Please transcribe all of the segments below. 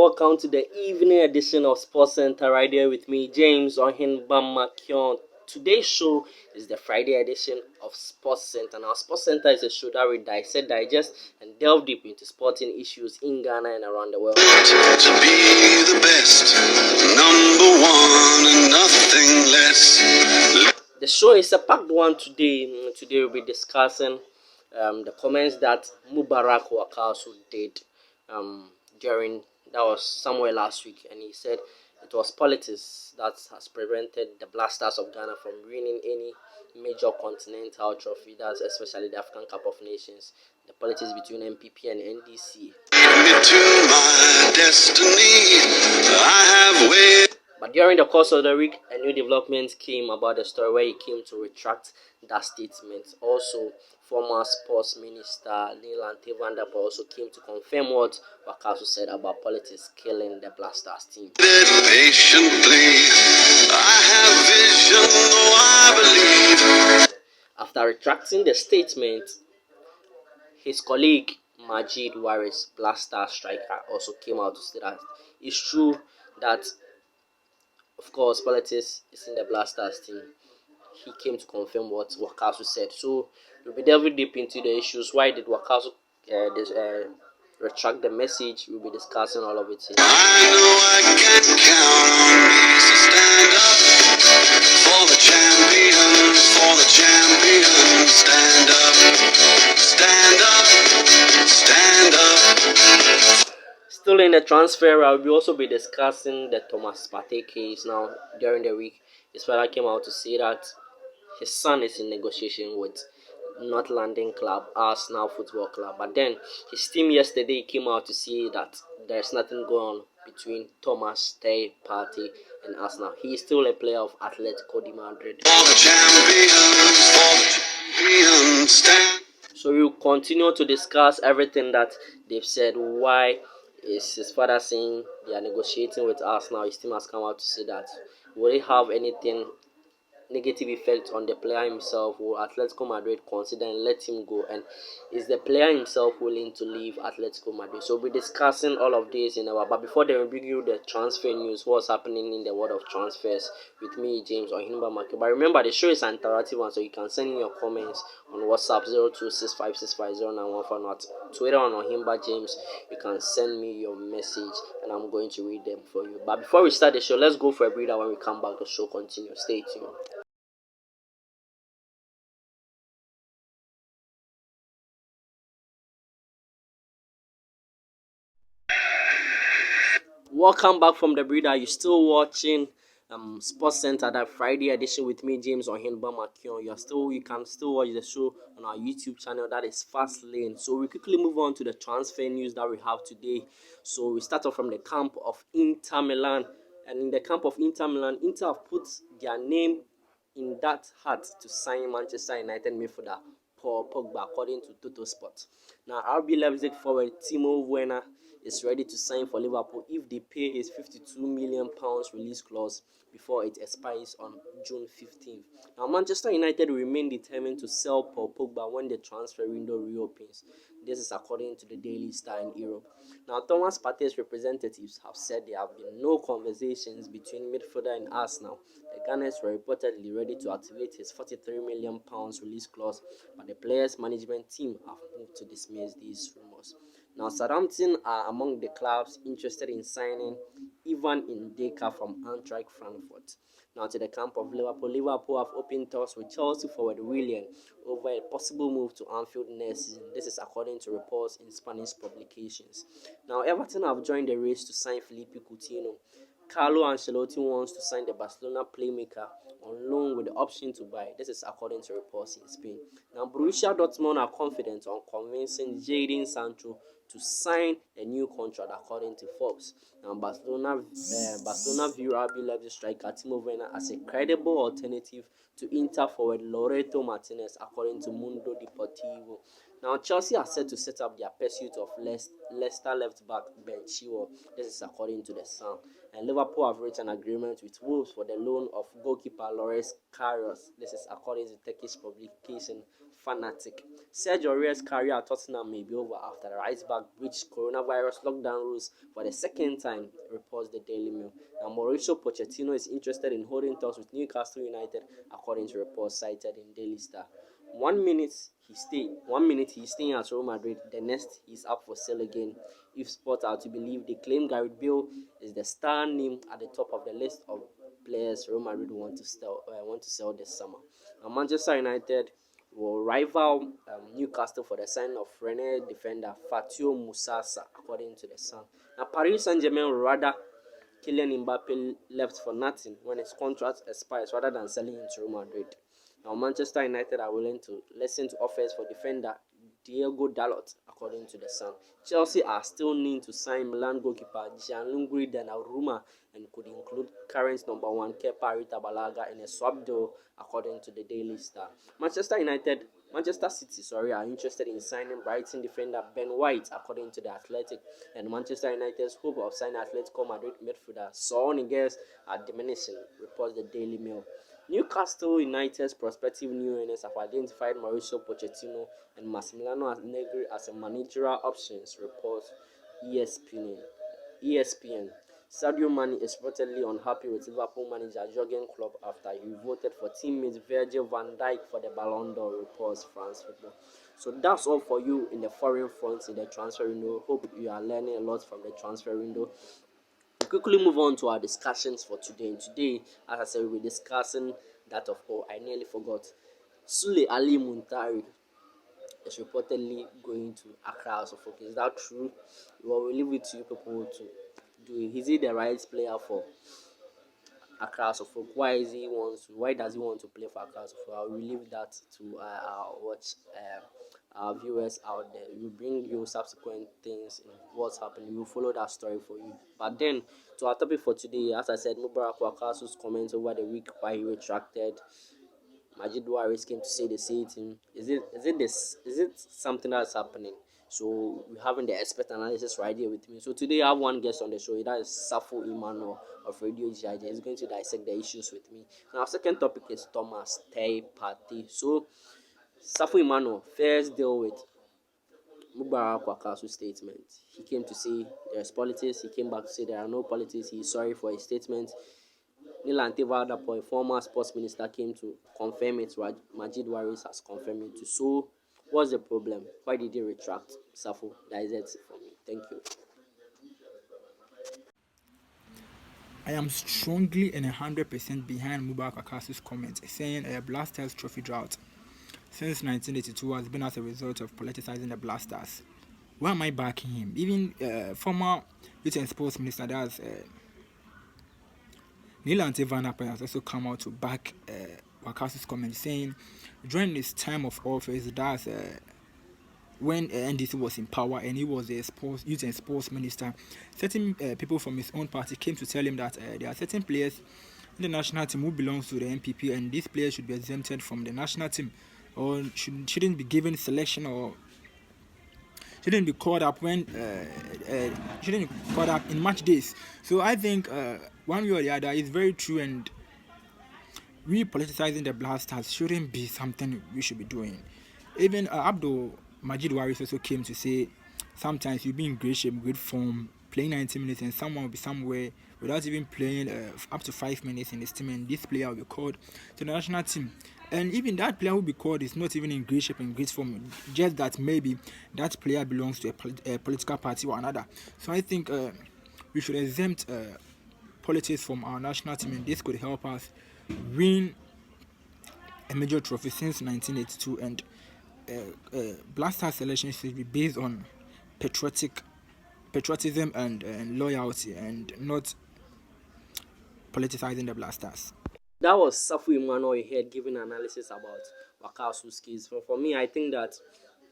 welcome to the evening edition of Sports Center right here with me, James Ohinbamakion. Today's show is the Friday edition of Sports Center. Now, Sports Center is a show that we dissect, digest, and delve deep into sporting issues in Ghana and around the world. To be the best, number one, and nothing less. The show is a packed one today. Today we'll be discussing the comments that Mubarak Wakasu did during that was somewhere last week, and he said it was politics that has prevented the Black Stars of Ghana from winning any major continental trophy. That's especially the African Cup of Nations. The politics between MPP and NDC. Me to my destiny, I have waited. But during the course of the week, a new development came about the story where he came to retract that statement. Also, former sports minister Leland Vanderpool also came to confirm what Wakasu said about politics killing the Black Stars team. Patiently, I have vision, though I believe. After retracting the statement, his colleague Majid Waris, Black Star striker, also came out to say that it's true that, of course, politics is in the Black Stars team. He came to confirm what Wakasu said. So we'll be delving deep into the issues. Why did Wakasu retract the message? We'll be discussing all of it here. I know I can count on me, so stand up for the champions, for the champions. Stand up, stand up, stand up. Still in the transfer, I will also be discussing the Thomas Partey case. Now, during the week, his father came out to say that his son is in negotiation with North London club, Arsenal Football Club. But then his team yesterday came out to say that there's nothing going on between Thomas Partey and Arsenal. He is still a player of Atletico de Madrid. For the champions, stand. So we'll continue to discuss everything that they've said. Why is his father saying they are negotiating with Arsenal? His team has come out to say that. Will it have anything negative effect on the player himself? Will Atletico Madrid consider and let him go? And is the player himself willing to leave Atletico Madrid? So we'll be discussing all of this in our. But before then, we'll bring you the transfer news. What's happening in the world of transfers with me, James Ohinbamakion. But remember, the show is an interactive one, so you can send in your comments on WhatsApp 0265650915 or Twitter on Ohimba James. You can send me your message and I'm going to read them for you. But before we start the show, let's go for a breather. When we come back, the show continues. Stay tuned. Welcome back from the breeder. You're still watching Sports Center, that Friday edition with me, James Ohinbamakion. You can still watch the show on our YouTube channel, that is Fast Lane. So we quickly move on to the transfer news that we have today. So we start off from the camp of Inter Milan, and in the camp of Inter Milan, Inter have put their name in that hat to sign Manchester United midfielder Paul Pogba, according to Toto Sport. Now, RB Leipzig forward Timo Werner is ready to sign for Liverpool if they pay his £52 million release clause before it expires on June 15th. Now, Manchester United remain determined to sell Paul Pogba when the transfer window reopens. This is according to the Daily Star in Europe. Now, Thomas Partey's representatives have said there have been no conversations between midfielder and Arsenal. The Gunners were reportedly ready to activate his £43 million release clause, but the players' management team have moved to dismiss these rumors. Now, Southampton are among the clubs interested in signing Ivan Indeka from Eintracht Frankfurt. Now, to the camp of Liverpool. Liverpool have opened talks with Chelsea forward Willian over a possible move to Anfield next season. This is according to reports in Spanish publications. Now, Everton have joined the race to sign Felipe Coutinho. Carlo Ancelotti wants to sign the Barcelona playmaker on loan with the option to buy. This is according to reports in Spain. Now, Borussia Dortmund are confident on convincing Jadon Sancho to sign a new contract, according to Forbes. Now, Barcelona view RB Leipzig striker Timo Werner as a credible alternative to Inter forward Loreto Martinez, according to Mundo Deportivo. Now, Chelsea are set to set up their pursuit of Leicester left-back Ben Chilwell. This is according to The Sun. And Liverpool have reached an agreement with Wolves for the loan of goalkeeper Loris Karius. This is according to Turkish publication Fanatic. Sergio Aurier's career at Tottenham may be over after the right-back back breached coronavirus lockdown rules for the second time, reports the Daily Mail. Now, Mauricio Pochettino is interested in holding talks with Newcastle United, according to reports cited in Daily Star. 1 minute he's staying at Real Madrid, the next he's up for sale again. If sports are to believe, they claim Gareth Bale is the star name at the top of the list of players Real Madrid want to sell this summer. Now, Manchester United will rival Newcastle for the signing of Rennes defender Fatio Musasa, according to the Sun. Now, Paris Saint-Germain rather Kylian Mbappe left for nothing when his contract expires rather than selling him to Real Madrid. Now, Manchester United are willing to listen to offers for defender Diego Dalot, according to the Sun. Chelsea are still needing to sign Milan goalkeeper Gianluigi Donnarumma and could include current number one Kepa Arrizabalaga in a swap deal, according to the Daily Star. Manchester City, are interested in signing Brighton defender Ben White, according to the Athletic, and Manchester United's hope of signing Atletico Madrid midfielder Saul Niguez are diminishing, reports the Daily Mail. Newcastle United's prospective new owners have identified Mauricio Pochettino and Massimiliano Allegri as a managerial options, reports ESPN. Sadio Mane is reportedly unhappy with Liverpool manager Jurgen Klopp after he voted for teammate Virgil van Dijk for the Ballon d'Or, reports France Football. So that's all for you in the foreign front in the transfer window. Hope you are learning a lot from the transfer window. We quickly move on to our discussions for today. And today, as I said, we'll be discussing that of I nearly forgot. Sule Ali Muntari is reportedly going to Accra House of Folk. Is that true? Well, we'll leave it to you people to do it. Is he the right player for Accra House of Folk? Why does he want to play for Accra House of Folk? I'll leave that to our viewers out there. We'll bring you subsequent things in what's happening. We'll follow that story for you. But then, to our topic for today, as I said, Mubarak Wakasu's comments over the week why he retracted. Majid Waris came to say the same thing. Is it something that's happening? So we're having the expert analysis right here with me. So today I have one guest on the show. That is Safo Emmanuel of Radio GIJ. He's going to dissect the issues with me. Now our second topic is Thomas Tay Party. So Safo Emmanuel first deal with Mubarak Wakasu's statement. He came to say there's politics. He came back to say there are no politics. He's sorry for his statement. Nilante Valdapo, a former sports minister, came to confirm it. Majid Waris has confirmed it too. So, what's the problem? Why did he retract? Safo, that is it for me. Thank you. I am strongly and 100% behind Mubarak Akasu's comment, saying a Blasters trophy drought since 1982 has been as a result of politicizing the Blasters. Why am I backing him? Even former youth and sports minister, that's Neil Antevanapa, has also come out to back Wakasu's comment, saying during his time of office, that's when NDC was in power and he was a youth and sports minister, certain people from his own party came to tell him that there are certain players in the national team who belongs to the NPP and these players should be exempted from the national team or shouldn't be given selection or shouldn't be caught up shouldn't be caught up in match days. So I think one way or the other is very true, and politicizing the Blasters shouldn't be something we should be doing. Even Abdul Majid Waris also came to say sometimes you'll be in great shape, good form, playing 90 minutes, and someone will be somewhere without even playing up to 5 minutes in this team, and this player will be called to the national team. And even that player who will be called is not even in great shape and great form, just that maybe that player belongs to a political party or another. So I think we should exempt politics from our national team, and this could help us win a major trophy since 1982. And Blaster selection should be based on patriotism and loyalty, and not politicizing the Blasters. That was Safu Emmanuel here giving analysis about Wakasu's case. For me, I think that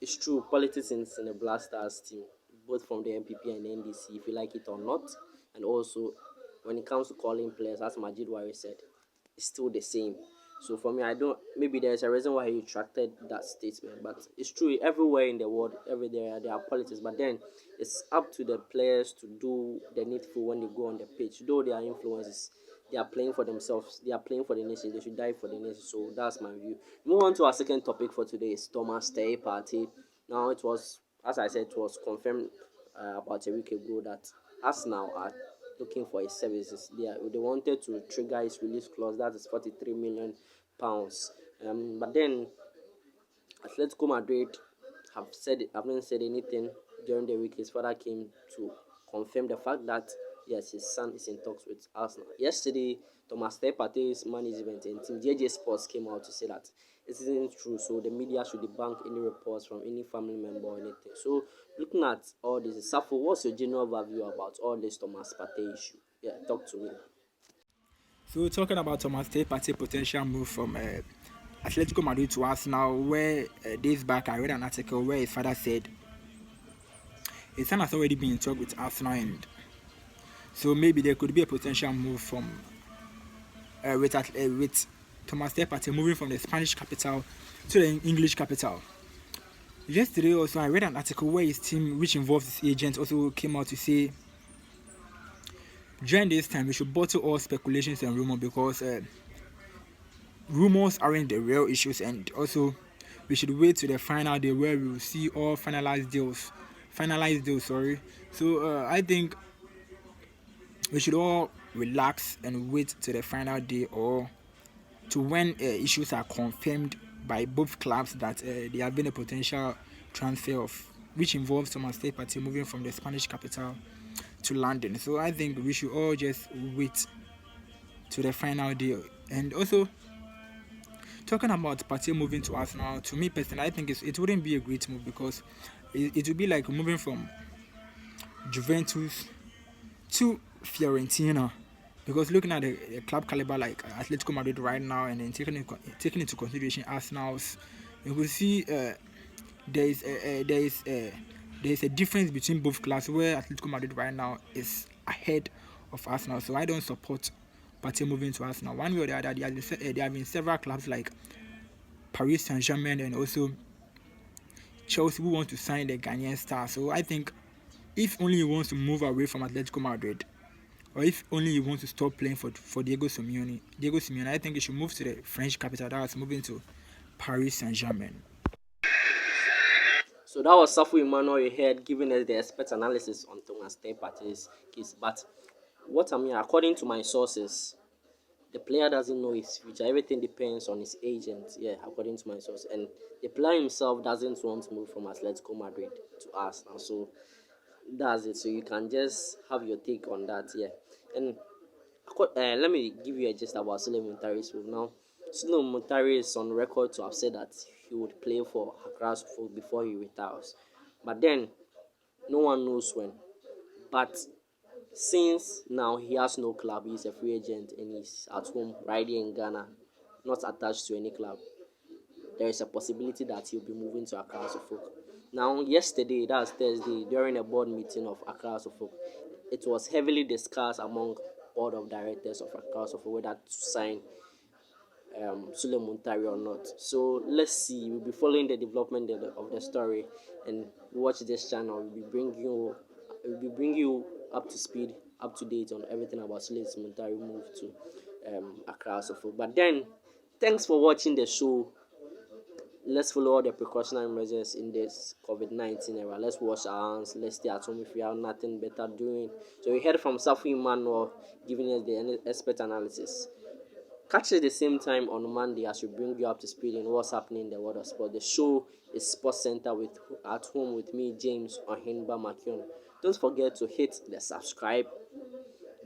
it's true. Politics in the Blasters team, both from the MPP and the NDC, if you like it or not. And also, when it comes to calling players, as Majid Wari said, it's still the same. So for me, maybe there's a reason why he retracted that statement, but it's true everywhere in the world, everywhere there are politics, but then it's up to the players to do the needful when they go on the pitch. Though there are influences, they are playing for themselves, they are playing for the nation, they should die for the nation. So that's my view. Move on to our second topic for today is Thomas Tay Party. Now it was as I said, it was confirmed about a week ago that Arsenal are looking for his services. They wanted to trigger his release clause, that is £43 million. But then Atletico Madrid haven't said anything during the week. His father came to confirm the fact that yes, his son is in talks with Arsenal. Yesterday, Thomas Partey's management and team JJ Sports came out to say that it isn't true. So the media should debunk any reports from any family member or anything. So looking at all this, Safo, what's your general overview about all this Thomas Partey issue? Yeah, talk to me. So talking about Thomas Partey potential move from Atletico Madrid to Arsenal, where days back I read an article where his father said his son has already been in talk with Arsenal, and so maybe there could be a potential move from with Thomas Partey moving from the Spanish capital to the English capital. Yesterday also I read an article where his team, which involves his agent, also came out to say during this time we should bottle all speculations and rumors because rumors aren't the real issues, and also we should wait to the final day where we will see all finalized deals, sorry. So I think we should all relax and wait to the final day or to when issues are confirmed by both clubs that there have been a potential transfer of which involves Thomas Partey moving from the Spanish capital to London. So I think we should all just wait to the final day. And also talking about Partey moving to Arsenal, to me personally, I think it wouldn't be a great move because it would be like moving from Juventus to Fiorentina. Because looking at a club caliber like Atletico Madrid right now, and then taking into consideration Arsenal's, you will see there is there is a difference between both clubs where Atletico Madrid right now is ahead of Arsenal. So I don't support Partey moving to Arsenal. One way or the other, there have been several clubs like Paris Saint-Germain and also Chelsea who want to sign the Ghanaian star. So I think if only he wants to move away from Atletico Madrid, or if only he wants to stop playing for Diego Simeone, I think he should move to the French capital. That's moving to Paris Saint-Germain. So that was Safu Emmanuel you heard giving us the expert analysis on Thomas Partey's case. But what I mean, according to my sources, the player doesn't know his future. Everything depends on his agent. Yeah, according to my source, and the player himself doesn't want to move from Atletico Madrid to Arsenal. So that's it. So you can just have your take on that. Yeah, and let me give you a gist about Sule Muntari's move now. Sule Muntari is on record to have said that he would play for Accra Football before he retires, but then no one knows when. But since now he has no club, he's a free agent and he's at home right here in Ghana, not attached to any club. There is a possibility that he'll be moving to Accra Suffolk. Now, yesterday, that's Thursday, during a board meeting of Accra Suffolk, it was heavily discussed among board of directors of Accra Suffolk whether to sign Sule Muntari or not. So let's see. We'll be following the development of the story and watch this channel. We'll be bringing you up to speed, up to date on everything about Sule Muntari move to Accra Suffolk. But then, thanks for watching the show. Let's follow all the precautionary measures in this COVID-19 era. Let's wash our hands. Let's stay at home if we have nothing better doing. So we heard from Safi Emmanuel giving us the expert analysis. Catch it the same time on Monday as we bring you up to speed in what's happening in the world of sport. The show is Sports Center with at home with me, James Ohinba Makion. Don't forget to hit the subscribe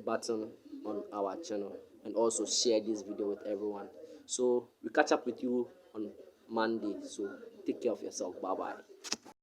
button on our channel and also share this video with everyone. So we catch up with you on Monday. So take care of yourself. Bye bye.